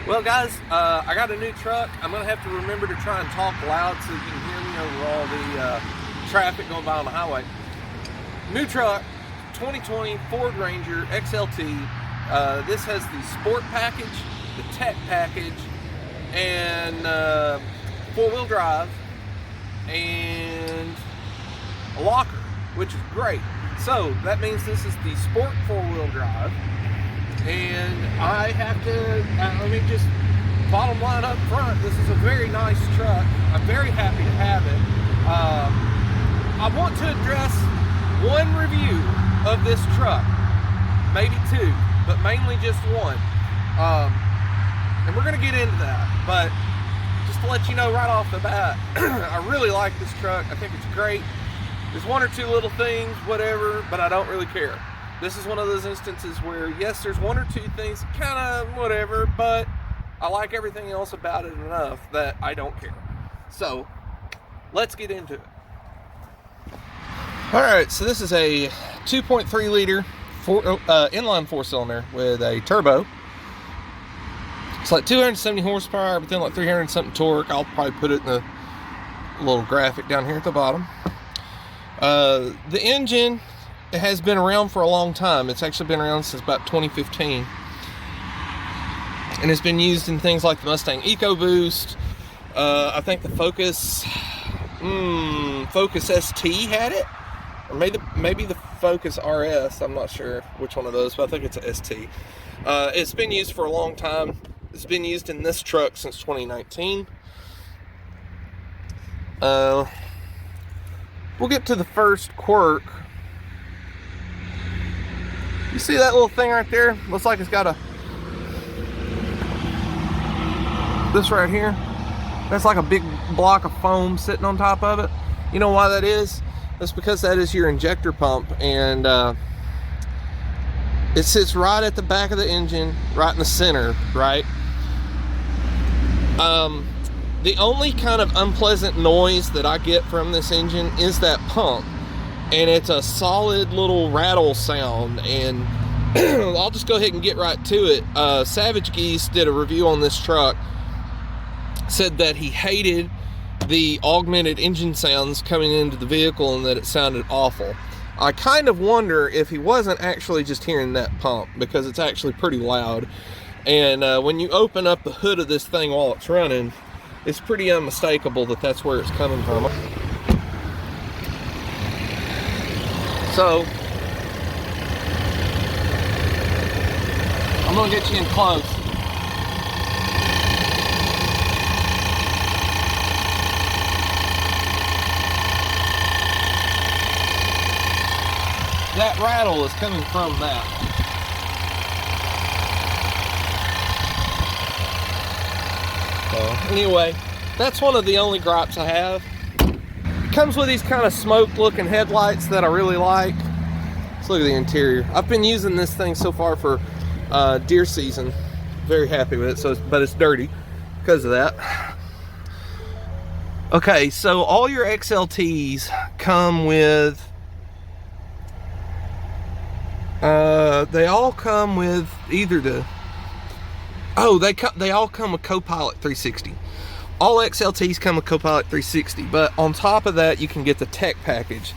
Well, guys, I got a new truck. I'm going to have to remember to try and talk loud so you can hear me over all the traffic going by on the highway. New truck, 2020 Ford Ranger XLT. This has the Sport package, the Tech package, and four-wheel drive, and a locker, which is great. So that means this is the Sport four-wheel drive. And I have to, let me just bottom line up front, this is a very nice truck. I'm very happy to have it. I want to address one review of this truck, maybe two, but mainly just one. And we're going to get into that, but just to let you know right off the bat, I really like this truck. I think it's great. There's one or two little things, whatever, but I don't really care. This is one of those instances where, yes, there's one or two things, kind of whatever, but I like everything else about it enough that I don't care. So, let's get into it. Alright, so this is a 2.3 liter inline four-cylinder with a turbo. It's like 270 horsepower, but then like 300 and something torque. I'll probably put it in the little graphic down here at the bottom. The engine, it has been around for a long time. It's actually been around since about 2015. And it's been used in things like the Mustang EcoBoost. I think the Focus ST had it. Or maybe the Focus RS. I'm not sure which one of those, but I think it's a ST. It's been used for a long time. It's been used in this truck since 2019. We'll get to the first quirk. You see that little thing right there? Looks like it's got this right here. That's like a big block of foam sitting on top of it. You know why that is? That's because that is your injector pump, and it sits right at the back of the engine, right in the center, right? The only kind of unpleasant noise that I get from this engine is that pump. And it's a solid little rattle sound, and I'll just go ahead and get right to it. Savage Geese did a review on this truck, said that he hated the augmented engine sounds coming into the vehicle and that it sounded awful. I kind of wonder if he wasn't actually just hearing that pump, because it's actually pretty loud. And when you open up the hood of this thing while it's running, it's pretty unmistakable that that's where it's coming from. So, I'm going to get you in close. That rattle is coming from that. So, anyway, that's one of the only gripes I have. Comes with these kind of smoke looking headlights that I really like. Let's look at the interior. I've been using this thing so far for deer season. Very happy with it. But it's dirty because of that. Okay, so all your XLTs come with they all come with either the they all come with Copilot 360. All XLTs come with Copilot 360, but on top of that, you can get the Tech package.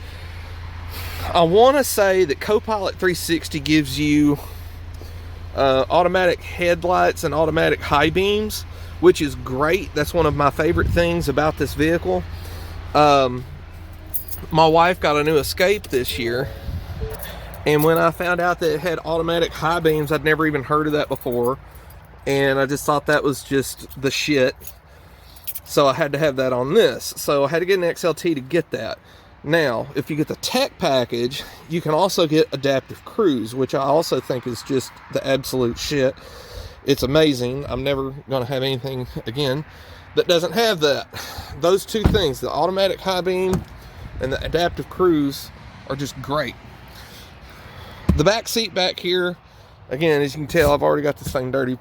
I want to say that Copilot 360 gives you automatic headlights and automatic high beams, which is great. That's one of my favorite things about this vehicle. My wife got a new Escape this year, and when I found out that it had automatic high beams, I'd never even heard of that before, and I just thought that was just the shit. So I had to have that on this. So I had to get an XLT to get that. Now, if you get the Tech package, you can also get adaptive cruise, which I also think is just the absolute shit. It's amazing. I'm never going to have anything again that doesn't have that. Those two things, the automatic high beam and the adaptive cruise, are just great. The back seat back here, again, as you can tell, I've already got this thing dirty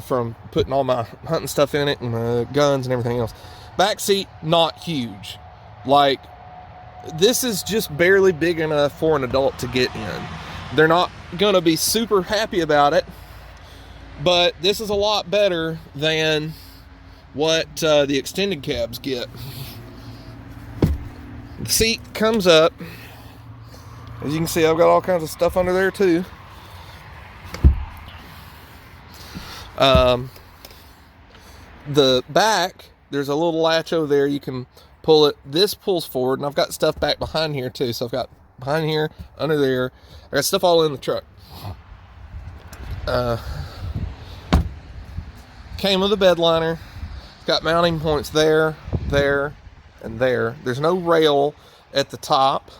from putting all my hunting stuff in it and my guns and everything else. Back seat, not huge. Like, this is just barely big enough for an adult to get in. They're not going to be super happy about it, But this is a lot better than what the extended cabs get. The seat comes up. As you can see, I've got all kinds of stuff under there too. The back, there's a little latch over there. You can pull it. This pulls forward, and I've got stuff back behind here too. So I've got behind here, under there. I got stuff all in the truck. Came with a bed liner. Got mounting points there, there, and there. There's no rail at the top.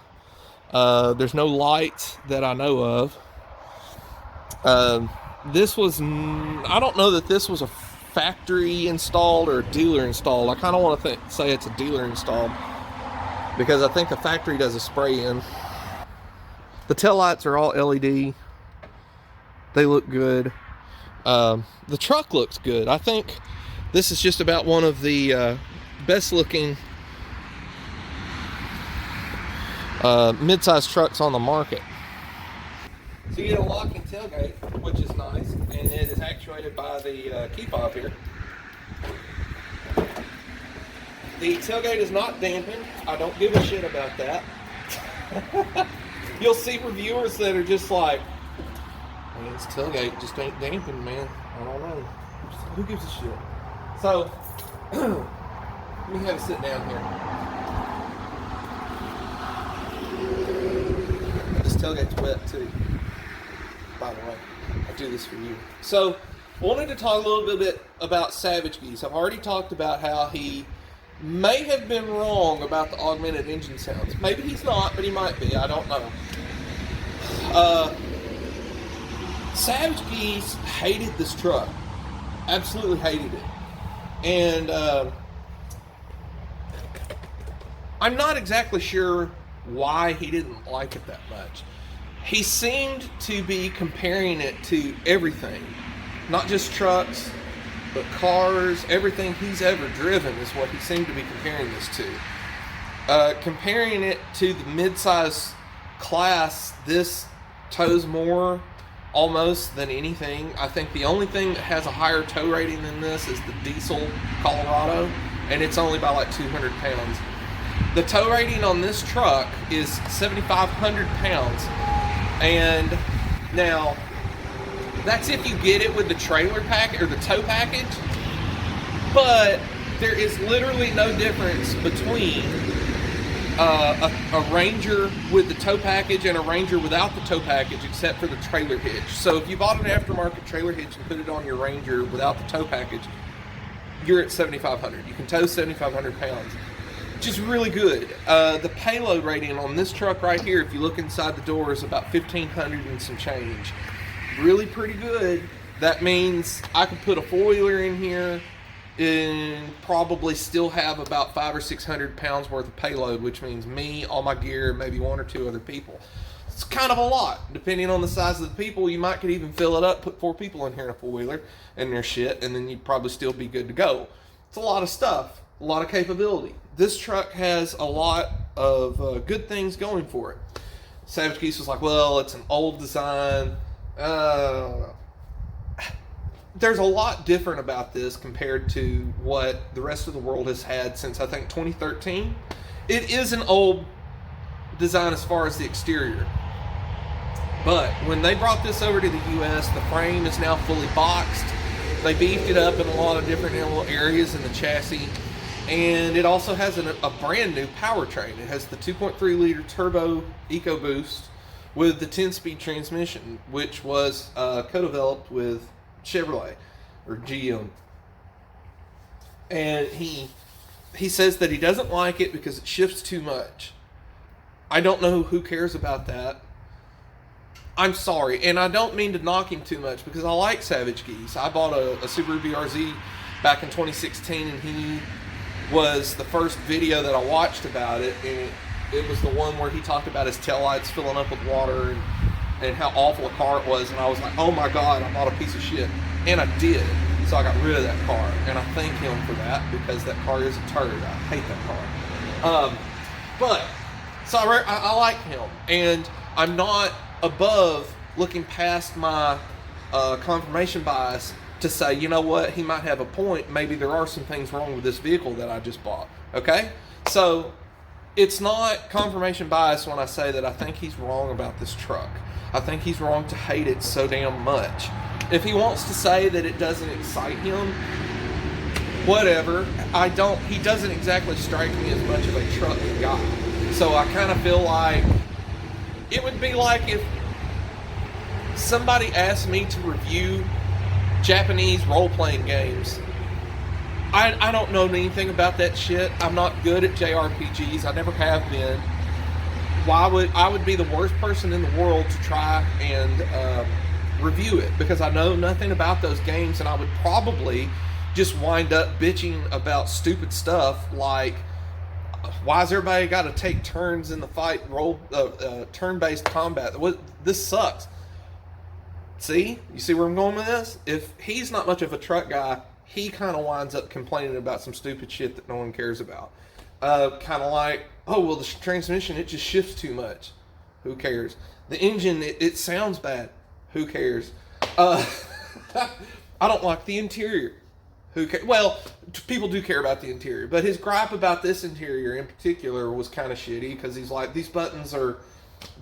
There's no lights that I know of. This was, I don't know that this was a factory installed or dealer installed. I kind of want to say it's a dealer installed, because I think the factory does a spray in. The taillights are all LED. They look good. The truck looks good. I think this is just about one of the best looking mid-size trucks on the market. So you get a locking tailgate, which is nice, and it is actuated by the key fob here. The tailgate is not dampened. I don't give a shit about that. You'll see reviewers that are just like, man, this tailgate just ain't dampened, man. I don't know. Who gives a shit? So, let me have a sit down here. This tailgate's wet too, by the way. I do this for you. So, I wanted to talk a little bit about Savage Geese. I've already talked about how he may have been wrong about the augmented engine sounds. Maybe he's not, but he might be. I don't know. Savage Geese hated this truck. Absolutely hated it. And I'm not exactly sure why he didn't like it that much. He seemed to be comparing it to everything. Not just trucks, but cars. Everything he's ever driven is what he seemed to be comparing this to. Comparing it to the mid-size class, this tows more almost than anything. I think the only thing that has a higher tow rating than this is the diesel Colorado, and it's only by like 200 pounds. The tow rating on this truck is 7,500 pounds, and now that's if you get it with the trailer pack or the tow package, but there is literally no difference between a Ranger with the tow package and a Ranger without the tow package, except for the trailer hitch. So if you bought an aftermarket trailer hitch and put it on your Ranger without the tow package, you're at 7,500. You can tow 7,500 pounds, which is really good. The payload rating on this truck right here, if you look inside the door, is about 1,500 and some change. Really pretty good. That means I could put a four-wheeler in here and probably still have about 500 or 600 pounds worth of payload, which means me, all my gear, maybe one or two other people. It's kind of a lot. Depending on the size of the people, you might could even fill it up, put 4 people in here in a four-wheeler and their shit, and then you'd probably still be good to go. It's a lot of stuff, a lot of capability. This truck has a lot of good things going for it. Savage Geese was like, well, it's an old design. There's a lot different about this compared to what the rest of the world has had since, I think, 2013. It is an old design as far as the exterior. But when they brought this over to the U.S., the frame is now fully boxed. They beefed it up in a lot of different little areas in the chassis. And it also has a brand new powertrain. It has the 2.3 liter turbo EcoBoost with the 10-speed transmission, which was co-developed with Chevrolet or GM. And he says that he doesn't like it because it shifts too much. I don't know who cares about that. I'm sorry, and I don't mean to knock him too much because I like Savage Geese. I bought a Subaru BRZ back in 2016, and he was the first video that I watched about it, and it was the one where he talked about his taillights filling up with water and how awful a car it was, and I was like, oh my god, I bought a piece of shit. And I did. So I got rid of that car, and I thank him for that because that car is a turd. I hate that car. So I like him, and I'm not above looking past my confirmation bias to say, you know what, he might have a point. Maybe there are some things wrong with this vehicle that I just bought. Okay? So it's not confirmation bias when I say that I think he's wrong about this truck. I think he's wrong to hate it so damn much. If he wants to say that it doesn't excite him, whatever. He doesn't exactly strike me as much of a truck guy. So I kind of feel like it would be like if somebody asked me to review Japanese role-playing games. I don't know anything about that shit. I'm not good at JRPGs. I never have been. I would be the worst person in the world to try and review it, because I know nothing about those games, and I would probably just wind up bitching about stupid stuff like, why's everybody got to take turns in the fight, turn-based combat? This sucks. See? You see where I'm going with this? If he's not much of a truck guy, he kind of winds up complaining about some stupid shit that no one cares about. Kind of like, oh, well, the transmission, it just shifts too much. Who cares? The engine, it sounds bad. Who cares? I don't like the interior. Who cares? Well, people do care about the interior, but his gripe about this interior in particular was kind of shitty, because he's like, these buttons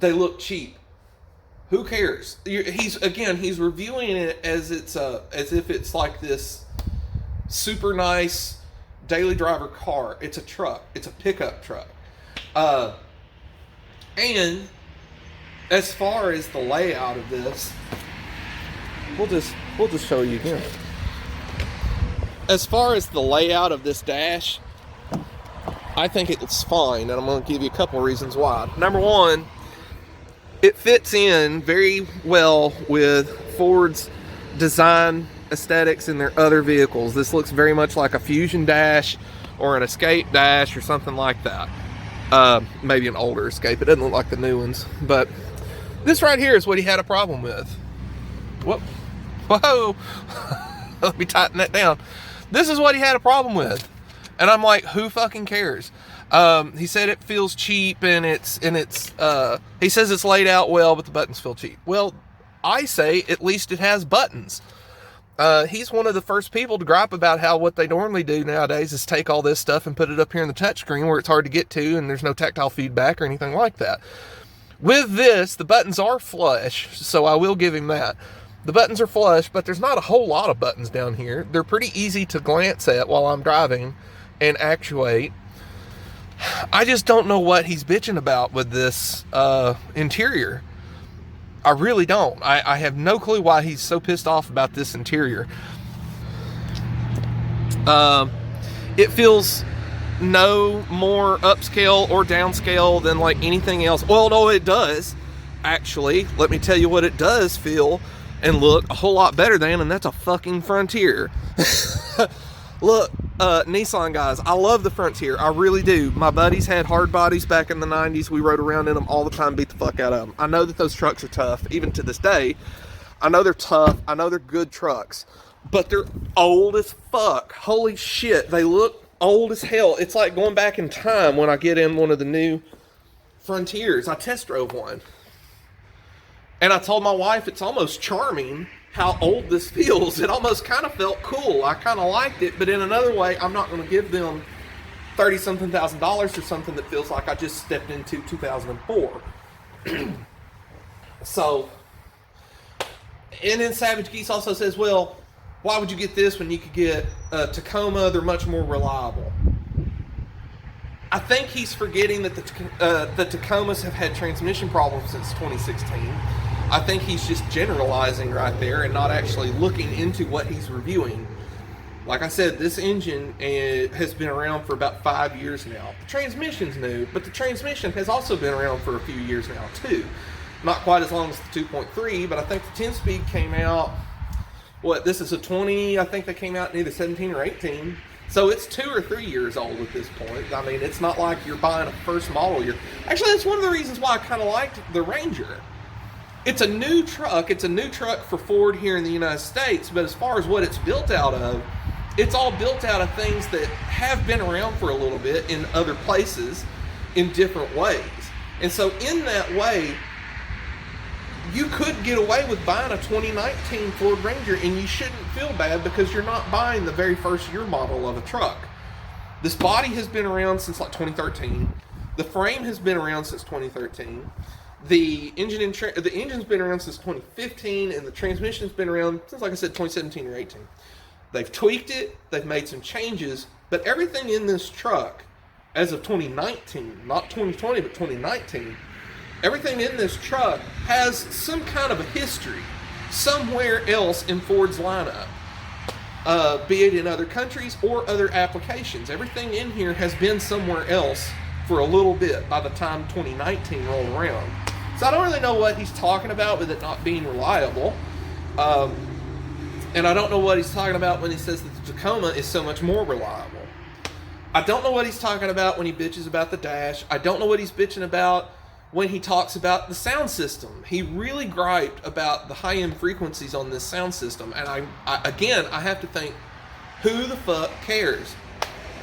they look cheap. Who cares? He's reviewing it as if it's like this super nice daily driver car. It's a truck. It's a pickup truck. And as far as the layout of this, we'll just show you again. As far as the layout of this dash, I think it's fine, and I'm going to give you a couple of reasons why. Number one, it fits in very well with Ford's design aesthetics in their other vehicles. This looks very much like a Fusion dash or an Escape dash or something like that. Maybe an older Escape. It doesn't look like the new ones. But this right here is what he had a problem with. Whoa. Let me tighten that down. This is what he had a problem with. And I'm like, who fucking cares? He said it feels cheap, and he says it's laid out well, but the buttons feel cheap. Well, I say at least it has buttons. He's one of the first people to gripe about how what they normally do nowadays is take all this stuff and put it up here in the touchscreen where it's hard to get to and there's no tactile feedback or anything like that. With this, the buttons are flush, so I will give him that. The buttons are flush, but there's not a whole lot of buttons down here. They're pretty easy to glance at while I'm driving and actuate. I just don't know what he's bitching about with this interior. I really don't. I have no clue why he's so pissed off about this interior. It feels no more upscale or downscale than like anything else. Well, no, it does. Actually, let me tell you what it does feel and look a whole lot better than, and that's a fucking Frontier. Look, Nissan guys, I love the Frontier. I really do. My buddies had hard bodies back in the 90s. We rode around in them all the time, beat the fuck out of them. I know that those trucks are tough, even to this day. I know they're tough. I know they're good trucks. But they're old as fuck. Holy shit, they look old as hell. It's like going back in time when I get in one of the new Frontiers. I test drove one. And I told my wife it's almost charming how old this feels. It almost kind of felt cool. I kind of liked it, but in another way, I'm not going to give them $30-something thousand for something that feels like I just stepped into 2004. So, and then Savage Geese also says, well, why would you get this when you could get Tacoma? They're much more reliable. I think he's forgetting that the Tacomas have had transmission problems since 2016. I think he's just generalizing right there and not actually looking into what he's reviewing. Like I said, this engine has been around for about 5 years now. The transmission's new, but the transmission has also been around for a few years now too. Not quite as long as the 2.3, but I think the 10-speed came out, this is a 20, I think they came out in either 17 or 18. So it's 2 or 3 years old at this point. I mean, it's not like you're buying a first model year. Actually, that's one of the reasons why I kind of liked the Ranger. It's a new truck. It's a new truck for Ford here in the United States, but as far as what it's built out of, it's all built out of things that have been around for a little bit in other places in different ways. And so in that way, you could get away with buying a 2019 Ford Ranger, and you shouldn't feel bad because you're not buying the very first year model of a truck. This body has been around since like 2013. The frame has been around since 2013. The engine's been around since 2015, and the transmission's been around since, like I said, 2017 or 18. They've tweaked it, they've made some changes, but everything in this truck, as of 2019, not 2020, but 2019, everything in this truck has some kind of a history somewhere else in Ford's lineup, be it in other countries or other applications. Everything in here has been somewhere else for a little bit by the time 2019 rolled around. So I don't really know what he's talking about with it not being reliable. And I don't know what he's talking about when he says that the Tacoma is so much more reliable. I don't know what he's talking about when he bitches about the dash. I don't know what he's bitching about when he talks about the sound system. He really griped about the high-end frequencies on this sound system. And I have to think, who the fuck cares?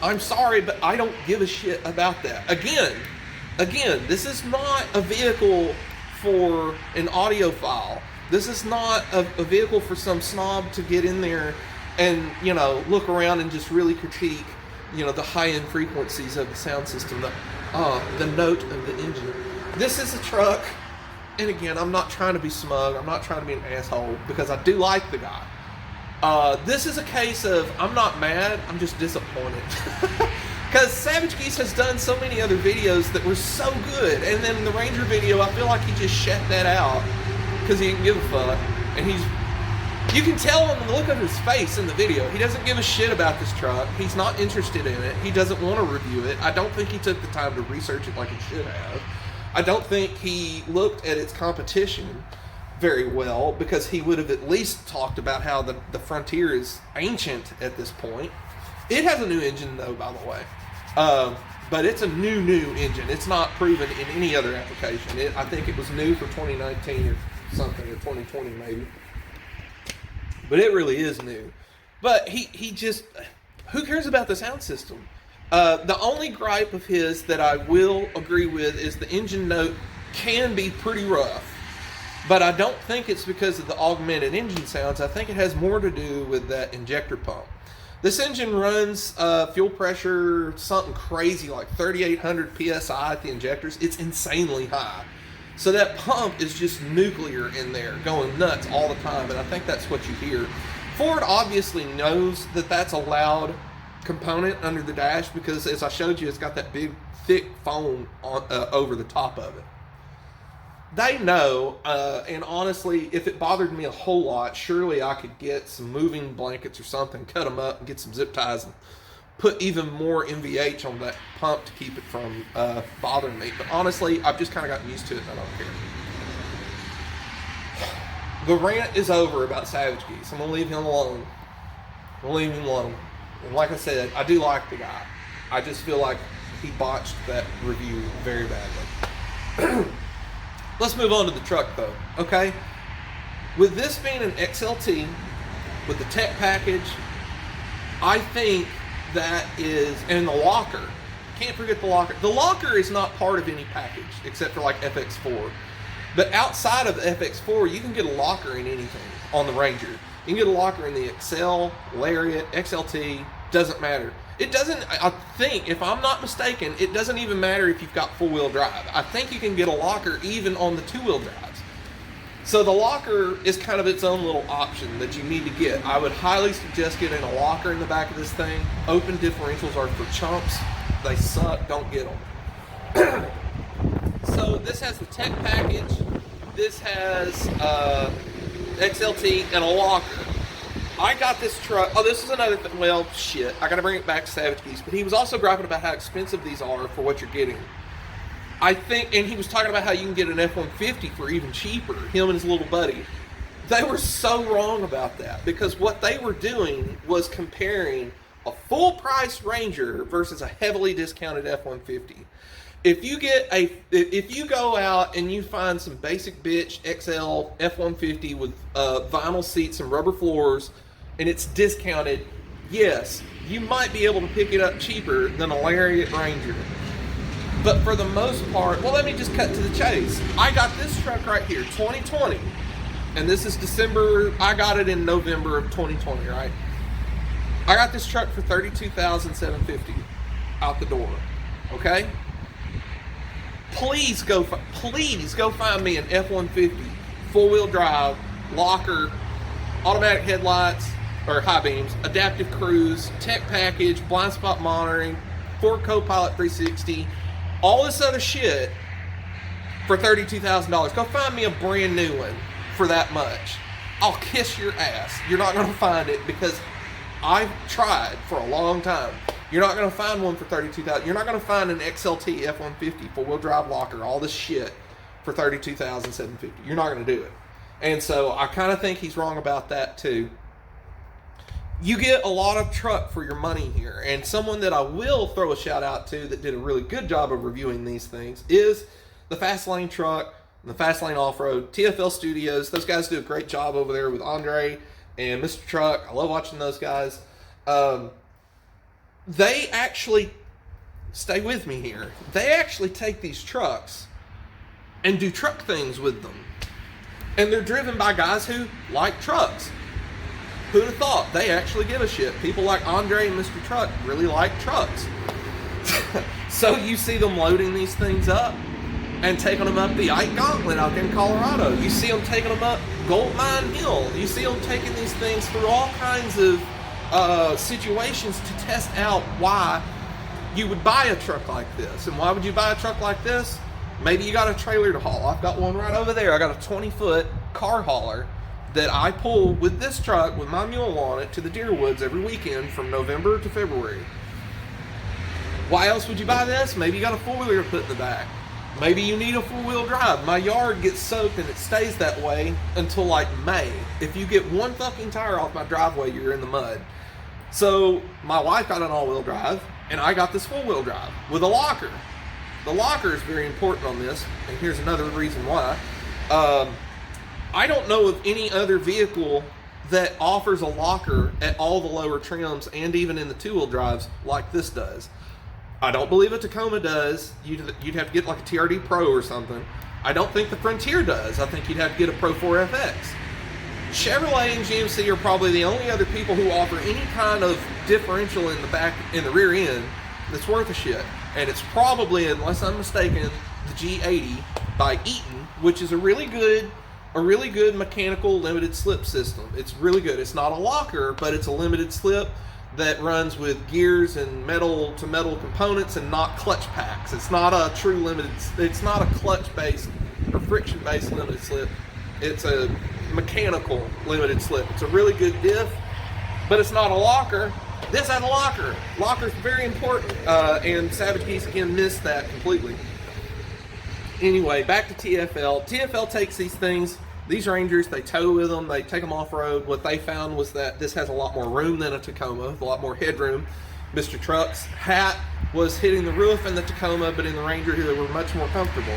I'm sorry, but I don't give a shit about that. Again, this is not a vehicle for an audiophile. This is not a vehicle for some snob to get in there and, look around and just really critique, the high-end frequencies of the sound system, the note of the engine. This is a truck, and again, I'm not trying to be smug. I'm not trying to be an asshole, because I do like the guy. This is a case of, I'm not mad, I'm just disappointed. Because Savage Geese has done so many other videos that were so good, and then the Ranger video, I feel like he just shut that out because he didn't give a fuck. And you can tell on the look of his face in the video, he doesn't give a shit about this truck. He's not interested in it. He doesn't want to review it. I don't think he took the time to research it like he should have. I don't think he looked at its competition very well, because he would have at least talked about how the Frontier is ancient at this point. It has a new engine, though, by the way. But it's a new engine. It's not proven in any other application. I think it was new for 2019 or something, or 2020 maybe. But it really is new. But he just, who cares about the sound system? The only gripe of his that I will agree with is the engine note can be pretty rough. But I don't think it's because of the augmented engine sounds. I think it has more to do with that injector pump. This engine runs fuel pressure, something crazy like 3,800 PSI at the injectors. It's insanely high. So that pump is just nuclear in there, going nuts all the time, and I think that's what you hear. Ford obviously knows that that's a loud component under the dash, because as I showed you, it's got that big, thick foam on, over the top of it. They know, and honestly, if it bothered me a whole lot, surely I could get some moving blankets or something, cut them up and get some zip ties and put even more NVH on that pump to keep it from bothering me. But honestly, I've just kind of gotten used to it and I don't care. The rant is over about Savage Geese. I'm going to leave him alone. And like I said, I do like the guy. I just feel like he botched that review very badly. Let's move on to the truck, though, okay? With this being an XLT, with the tech package, I think that is, and the locker, can't forget the locker. The locker is not part of any package, except for like FX4. But outside of the FX4, you can get a locker in anything on the Ranger. You can get a locker in the XL, Lariat, XLT, doesn't matter. It doesn't, I think, if I'm not mistaken, it doesn't even matter if you've got four-wheel drive. I think you can get a locker even on the two-wheel drives. So the locker is kind of its own little option that you need to get. I would highly suggest getting a locker in the back of this thing. Open differentials are for chumps. They suck, don't get them. So this has the tech package. This has XLT and a locker. I got this truck. Oh, this is another thing. Well, shit. I got to bring it back to Savage Geese. But he was also griping about how expensive these are for what you're getting. I think, and he was talking about how you can get an F-150 for even cheaper, him and his little buddy. They were so wrong about that, because what they were doing was comparing a full-price Ranger versus a heavily discounted F-150. If you go out and you find some basic bitch XL F-150 with vinyl seats and rubber floors, and it's discounted, yes, you might be able to pick it up cheaper than a Lariat Ranger. But for the most part, well, let me just cut to the chase. I got this truck right here, 2020. And this is December, I got it in November of 2020, right? I got this truck for $32,750 out the door, okay? Please go find me an F-150, four-wheel drive, locker, automatic headlights, or high beams, adaptive cruise, tech package, blind spot monitoring, Ford Copilot 360, all this other shit for $32,000. Go find me a brand new one for that much. I'll kiss your ass. You're not going to find it because I've tried for a long time. You're not going to find one for $32,000. You're not going to find an XLT F-150 four-wheel drive locker, all this shit for $32,750. You're not going to do it. And so I kind of think he's wrong about that too. You get a lot of truck for your money here. And someone that I will throw a shout out to that did a really good job of reviewing these things is the Fast Lane Truck and the Fast Lane Off-Road, TFL Studios. Those guys do a great job over there with Andre and Mr. Truck. I love watching those guys. They actually, stay with me here, they actually take these trucks and do truck things with them. And they're driven by guys who like trucks. Who'd have thought? They actually give a shit. People like Andre and Mr. Truck really like trucks. So you see them loading these things up and taking them up the Ike Gauntlet out there in Colorado. You see them taking them up Gold Mine Hill. You see them taking these things through all kinds of situations to test out why you would buy a truck like this. And why would you buy a truck like this? Maybe you got a trailer to haul. I've got one right over there. I got a 20-foot car hauler that I pull with this truck with my mule on it to the deer woods every weekend from November to February. Why else would you buy this? Maybe you got a four-wheeler to put in the back. Maybe you need a four-wheel drive. My yard gets soaked and it stays that way until like May. If you get one fucking tire off my driveway, you're in the mud. So my wife got an all-wheel drive and I got this four-wheel drive with a locker. The locker is very important on this, and here's another reason why. I don't know of any other vehicle that offers a locker at all the lower trims and even in the two-wheel drives like this does. I don't believe a Tacoma does. You'd have to get like a TRD Pro or something. I don't think the Frontier does. I think you'd have to get a Pro 4FX. Chevrolet and GMC are probably the only other people who offer any kind of differential in the back, in the rear end, that's worth a shit. And it's probably, unless I'm mistaken, the G80 by Eaton, which is a really good mechanical limited slip system. It's really good. It's not a locker, but it's a limited slip that runs with gears and metal to metal components and not clutch packs. It's not a true limited, it's not a clutch based or friction based limited slip. It's a mechanical limited slip. It's a really good diff, but it's not a locker. This had a locker. Locker's very important, and Savage Geese again missed that completely. Anyway, back to TFL. TFL takes these things, these Rangers, they tow with them, they take them off-road. What they found was that this has a lot more room than a Tacoma, a lot more headroom. Mr. Truck's hat was hitting the roof in the Tacoma, but in the Ranger here they were much more comfortable.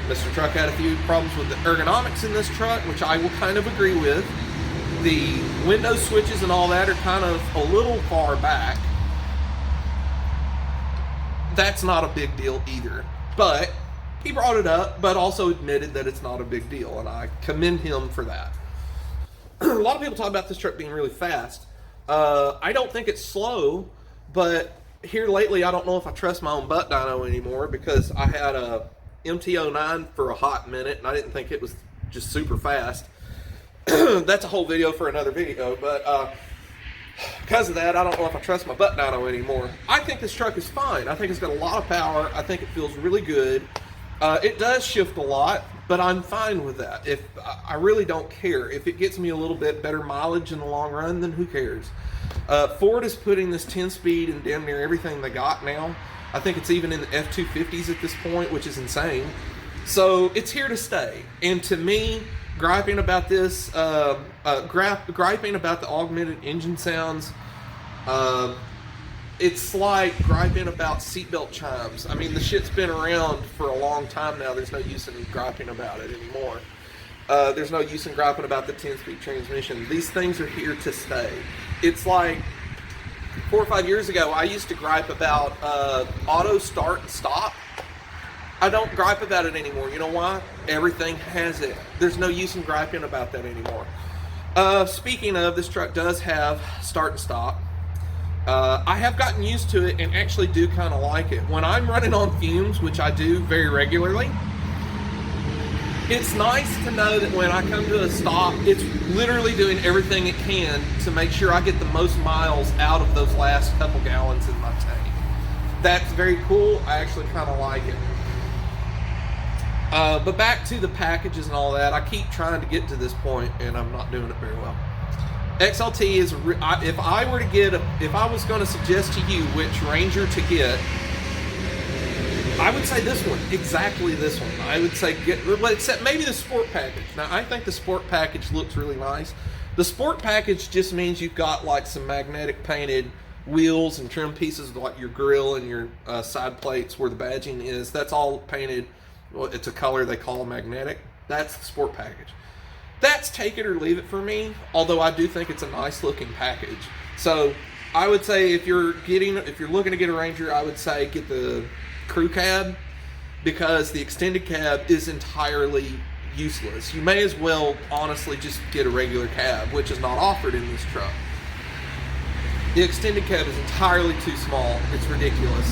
Mr. Truck had a few problems with the ergonomics in this truck, which I will kind of agree with. The window switches and all that are kind of a little far back. That's not a big deal either. But he brought it up, but also admitted that it's not a big deal, and I commend him for that. A lot of people talk about this truck being really fast. I don't think it's slow, but here lately I don't know if I trust my own butt dyno anymore because I had a MT-09 for a hot minute, and I didn't think it was just super fast. That's a whole video for another video, but because of that, I don't know if I trust my butt dyno anymore. I think this truck is fine. I think it's got a lot of power. I think it feels really good. It does shift a lot, but I'm fine with that. If I really don't care. If it gets me a little bit better mileage in the long run, then who cares? Ford is putting this 10-speed in damn near everything they got now. I think it's even in the F-250s at this point, which is insane. So it's here to stay. And to me, griping about this, griping about the augmented engine sounds, it's like griping about seatbelt chimes. I mean, the shit's been around for a long time now. There's no use in griping about it anymore. There's no use in griping about the 10-speed transmission. These things are here to stay. It's like 4 or 5 years ago, I used to gripe about auto start and stop I don't gripe about it anymore. You know why? Everything has it. There's no use in griping about that anymore. Speaking of, this truck does have start and stop. I have gotten used to it and actually do kind of like it. When I'm running on fumes, which I do very regularly, it's nice to know that when I come to a stop, it's literally doing everything it can to make sure I get the most miles out of those last couple gallons in my tank. That's very cool. I actually kind of like it. But back to the packages and all that, I keep trying to get to this point and I'm not doing it very well. XLT is, if I was going to suggest to you which Ranger to get, I would say this one, exactly this one. I would say except maybe the Sport package. Now, I think the Sport package looks really nice. The Sport package just means you've got like some magnetic painted wheels and trim pieces, like your grill and your side plates where the badging is. That's all painted. Well, it's a color they call magnetic. That's the Sport package. That's take it or leave it for me, although I do think it's a nice looking package. So I would say if you're looking to get a Ranger, I would say get the crew cab, because the extended cab is entirely useless. You may as well honestly just get a regular cab, which is not offered in this truck. The extended cab is entirely too small. It's ridiculous.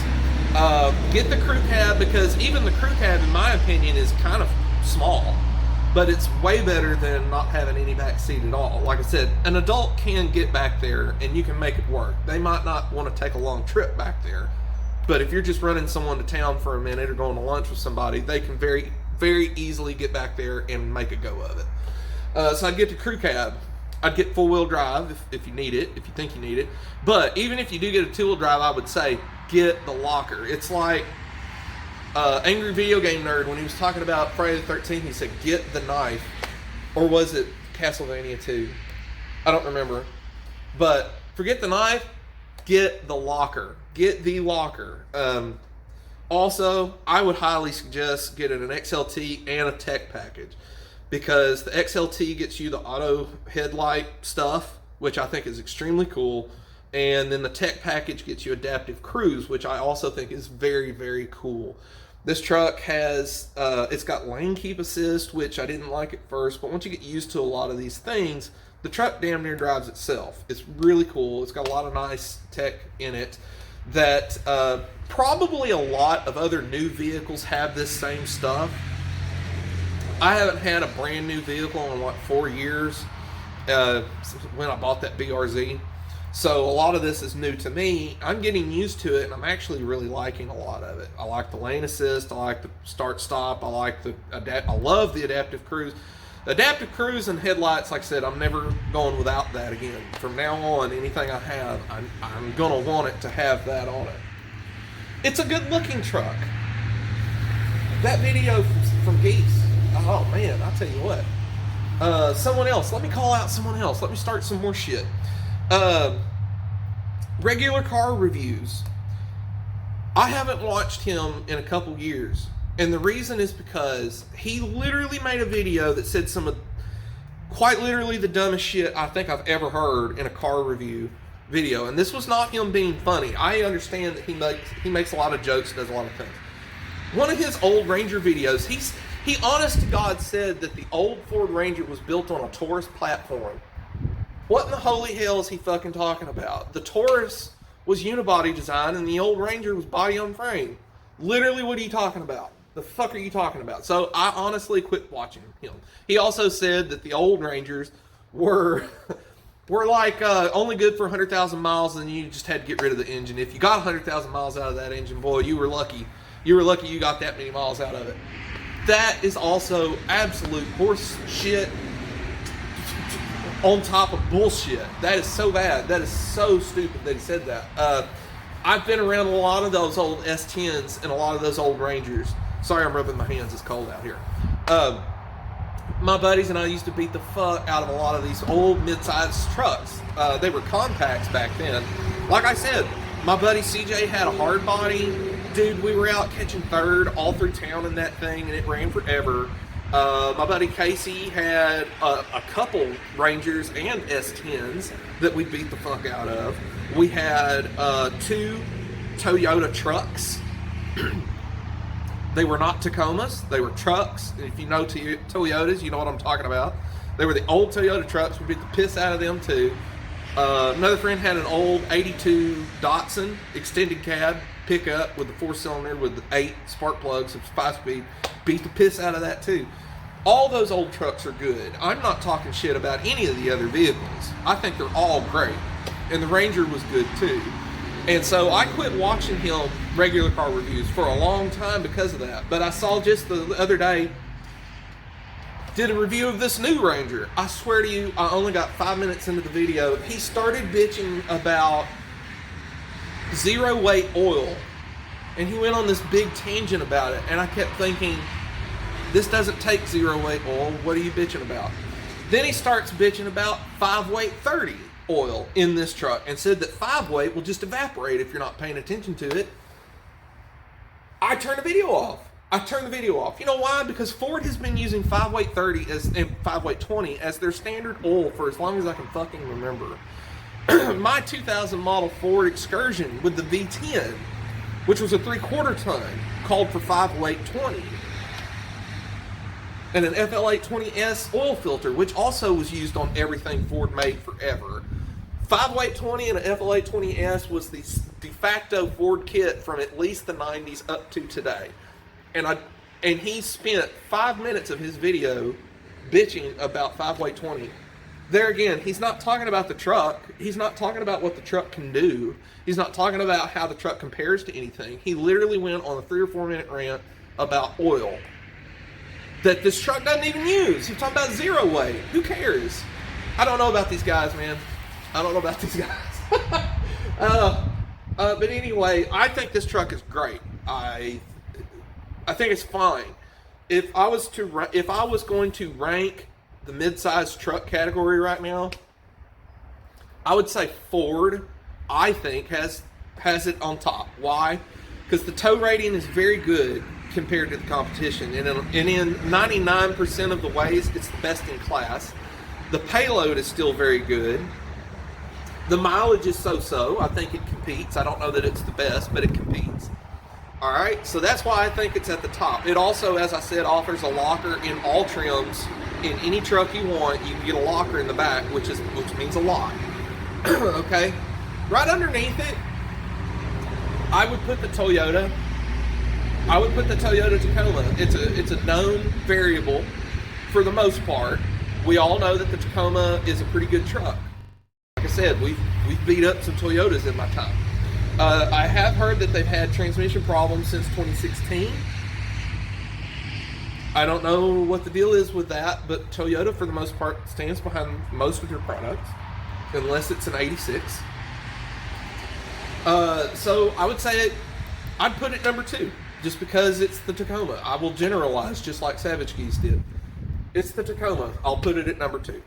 Get the crew cab, because even the crew cab, in my opinion, is kind of small, but it's way better than not having any back seat at all. Like I said, an adult can get back there and you can make it work. They might not want to take a long trip back there, but if you're just running someone to town for a minute or going to lunch with somebody, they can very, very easily get back there and make a go of it. So I'd get the crew cab. I'd get four-wheel drive if you need it, if you think you need it. But even if you do get a two-wheel drive, I would say get the locker. It's like Angry Video Game Nerd, when he was talking about Friday the 13th, he said, get the knife. Or was it Castlevania 2? I don't remember. But forget the knife, get the locker. Get the locker. Also, I would highly suggest getting an XLT and a tech package, because the XLT gets you the auto headlight stuff, which I think is extremely cool, and then the tech package gets you adaptive cruise, which I also think is very, very cool. This truck has, it's got lane keep assist, which I didn't like at first, but once you get used to a lot of these things, the truck damn near drives itself. It's really cool. It's got a lot of nice tech in it that probably a lot of other new vehicles have this same stuff. I haven't had a brand new vehicle in like 4 years when I bought that BRZ. So a lot of this is new to me. I'm getting used to it, and I'm actually really liking a lot of it. I like the lane assist. I like the start stop. I like I love the adaptive cruise. The adaptive cruise and headlights, like I said, I'm never going without that again. From now on, anything I have, I'm gonna want it to have that on it. It's a good looking truck. That video from Geese. Oh man, I'll tell you what. Someone else. Let me call out someone else. Let me start some more shit. Regular car reviews. I haven't watched him in a couple years, and the reason is because he literally made a video that said some of, quite literally, the dumbest shit I think I've ever heard in a car review video. And this was not him being funny. I understand that he makes a lot of jokes, does a lot of things. One of his old Ranger videos, he honest to God said that the old Ford Ranger was built on a Taurus platform. What in the holy hell is he fucking talking about? The Taurus was unibody design and the old Ranger was body on frame. Literally, what are you talking about? The fuck are you talking about? So I honestly quit watching him. He also said that the old Rangers were like only good for 100,000 miles, and you just had to get rid of the engine. If you got 100,000 miles out of that engine, boy, you were lucky. You were lucky you got that many miles out of it. That is also absolute horse shit on top of bullshit. That is so bad. That is so stupid that he said that. I've been around a lot of those old S10s and a lot of those old Rangers. Sorry, I'm rubbing my hands. It's cold out here. My buddies and I used to beat the fuck out of a lot of these old mid-sized trucks. They were compacts back then. Like I said, my buddy CJ had a hard body. Dude, we were out catching third all through town in that thing, and it ran forever. My buddy Casey had a couple Rangers and S10s that we beat the fuck out of. We had 2 Toyota trucks They were not Tacomas. They were trucks. And if you know Toyotas, you know what I'm talking about. They were the old Toyota trucks. We beat the piss out of them too. Another friend had an old 82 Datsun extended cab pickup with the 4-cylinder with the 8 spark plugs of 5-speed. Beat the piss out of that too. All those old trucks are good. I'm not talking shit about any of the other vehicles. I think they're all great. And the Ranger was good too. And so I quit watching him regular car reviews for a long time because of that. But I saw just the other day, did a review of this new Ranger. I swear to you, I only got 5 minutes into the video. He started bitching about zero weight oil. And he went on this big tangent about it. And I kept thinking, this doesn't take zero weight oil. What are you bitching about? Then he starts bitching about 5 weight 30 oil in this truck and said that 5 weight will just evaporate if you're not paying attention to it. I turned the video off. You know why? Because Ford has been using 5 weight 30 and 5 weight 20 as their standard oil for as long as I can fucking remember. My 2000 model Ford Excursion with the V10, which was a 3/4 ton, called for 5 weight 20. And an FL820S oil filter, which also was used on everything Ford made forever. 5 weight 20 and an FL820S was the de facto Ford kit from at least the 90s up to today. And he spent 5 minutes of his video bitching about 5 weight 20. There again, he's not talking about the truck. He's not talking about what the truck can do. He's not talking about how the truck compares to anything. He literally went on a 3 or 4 minute rant about oil that this truck doesn't even use. He's talking about zero weight. Who cares? I don't know about these guys, man. I don't know about these guys. But anyway, I think this truck is great. I think it's fine. If I was going to rank the mid-sized truck category right now, I would say Ford, I think, has it on top. Why? Because the tow rating is very good compared to the competition, and in 99% of the ways, it's the best in class. The payload is still very good. The mileage is so-so. I think it competes. I don't know that it's the best, but it competes. All right, so that's why I think it's at the top. It also, as I said, offers a locker in all trims. In any truck you want, you can get a locker in the back, which means a lot. Okay, right underneath it, I would put the Toyota. I would put the Toyota Tacoma. It's a known variable for the most part. We all know that the Tacoma is a pretty good truck. Like I said, we've beat up some Toyotas in my time. I have heard that they've had transmission problems since 2016. I don't know what the deal is with that, but Toyota, for the most part, stands behind most of their products, unless it's an 86. So I would say I'd put it number 2, just because it's the Tacoma. I will generalize, just like Savage Geese did. It's the Tacoma. I'll put it at number 2.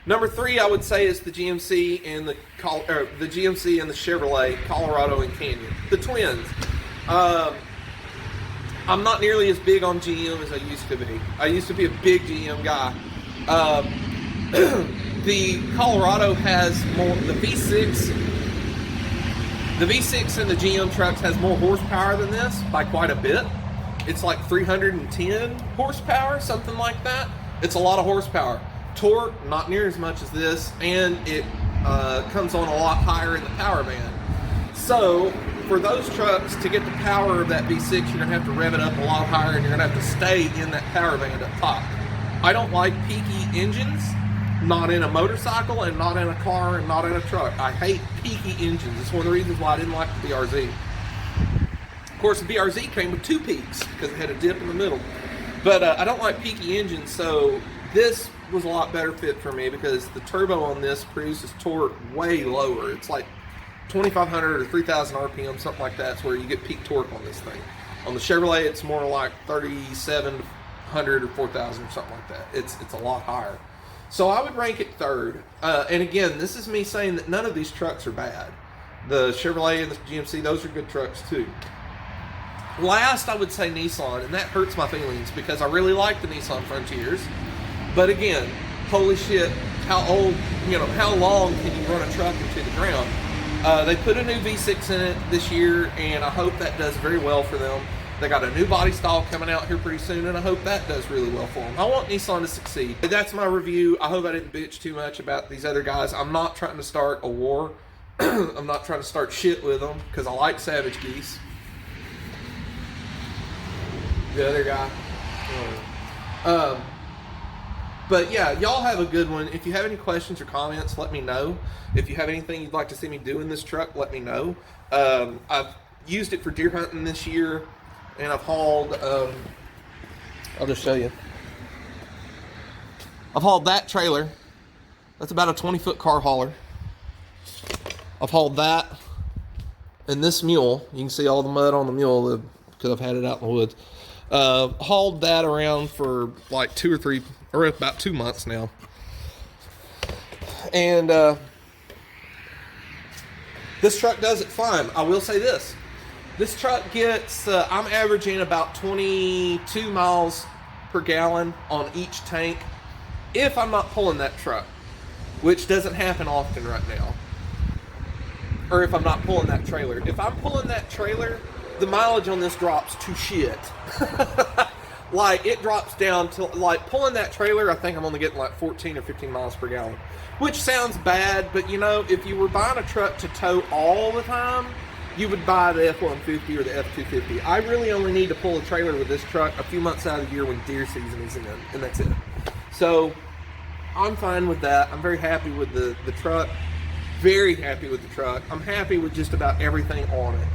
Number 3, I would say, is the GMC and the Chevrolet Colorado and Canyon, the twins. I'm not nearly as big on GM as I used to be. I used to be a big GM guy. The Colorado has more. The V6 in the GM trucks has more horsepower than this by quite a bit. It's like 310 horsepower, something like that. It's a lot of horsepower. Torque, not near as much as this, and it comes on a lot higher in the power band. So for those trucks to get the power of that V6, you're going to have to rev it up a lot higher, and you're going to have to stay in that power band up top. I don't like peaky engines, not in a motorcycle, and not in a car, and not in a truck. I hate peaky engines. It's one of the reasons why I didn't like the BRZ. Of course, the BRZ came with 2 peaks because it had a dip in the middle. But I don't like peaky engines, so this was a lot better fit for me because the turbo on this produces torque way lower. It's like 2,500 or 3,000 RPM, something like that's where you get peak torque on this thing. On the Chevrolet, it's more like 3,700 or 4,000 or something like that. It's a lot higher. So I would rank it 3rd. And again, this is me saying that none of these trucks are bad. The Chevrolet and the GMC, those are good trucks too. Last, I would say Nissan, and that hurts my feelings because I really like the Nissan Frontiers. But again, holy shit, how long can you run a truck into the ground? They put a new V6 in it this year, and I hope that does very well for them. They got a new body style coming out here pretty soon, and I hope that does really well for them. I want Nissan to succeed. That's my review. I hope I didn't bitch too much about these other guys. I'm not trying to start a war. I'm not trying to start shit with them, because I like Savage Geese. The other guy. But yeah, y'all have a good one. If you have any questions or comments, let me know. If you have anything you'd like to see me do in this truck, let me know. I've used it for deer hunting this year, and I've hauled, I'll just show you. I've hauled that trailer. That's about a 20-foot car hauler. I've hauled that and this mule. You can see all the mud on the mule because I've had it out in the woods. Hauled that around for like 2 or 3, or about 2 months now. And this truck does it fine. I will say this. This truck gets, I'm averaging about 22 miles per gallon on each tank if I'm not pulling that truck, which doesn't happen often right now. Or if I'm not pulling that trailer. If I'm pulling that trailer, the mileage on this drops to shit. Like, it drops down to, like, pulling that trailer, I think I'm only getting like 14 or 15 miles per gallon. Which sounds bad, but you know, if you were buying a truck to tow all the time, you would buy the F-150 or the F-250. I really only need to pull a trailer with this truck a few months out of the year when deer season is in, and that's it. So, I'm fine with that. I'm very happy with the truck. Very happy with the truck. I'm happy with just about everything on it.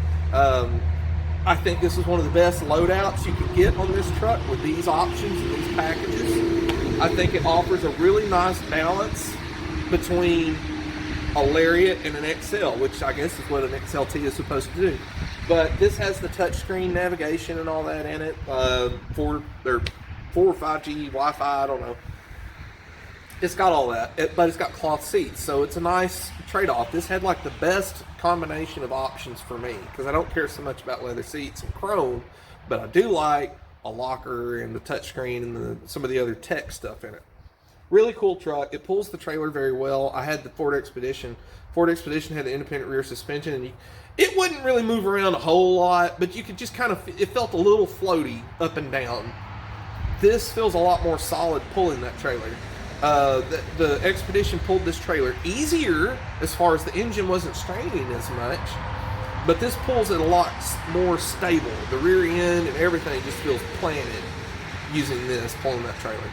I think this is one of the best loadouts you can get on this truck with these options and these packages. I think it offers a really nice balance between a Lariat and an XL, which I guess is what an XLT is supposed to do. But this has the touchscreen navigation and all that in it. 4 or 5G Wi-Fi, I don't know. It's got all that, but it's got cloth seats, so it's a nice trade-off. This had like the best combination of options for me, because I don't care so much about leather seats and chrome, but I do like a locker and the touchscreen and some of the other tech stuff in it. Really cool truck. It pulls the trailer very well. I had the Ford Expedition. Ford Expedition had the independent rear suspension, and it wouldn't really move around a whole lot, but you could just kind of, it felt a little floaty up and down. This feels a lot more solid pulling that trailer. The Expedition pulled this trailer easier as far as the engine wasn't straining as much, but this pulls it a lot more stable. The rear end and everything just feels planted using this, pulling that trailer.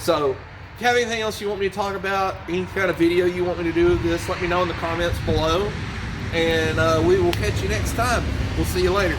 So, if you have anything else you want me to talk about, any kind of video you want me to do with this, let me know in the comments below, and we will catch you next time. We'll see you later.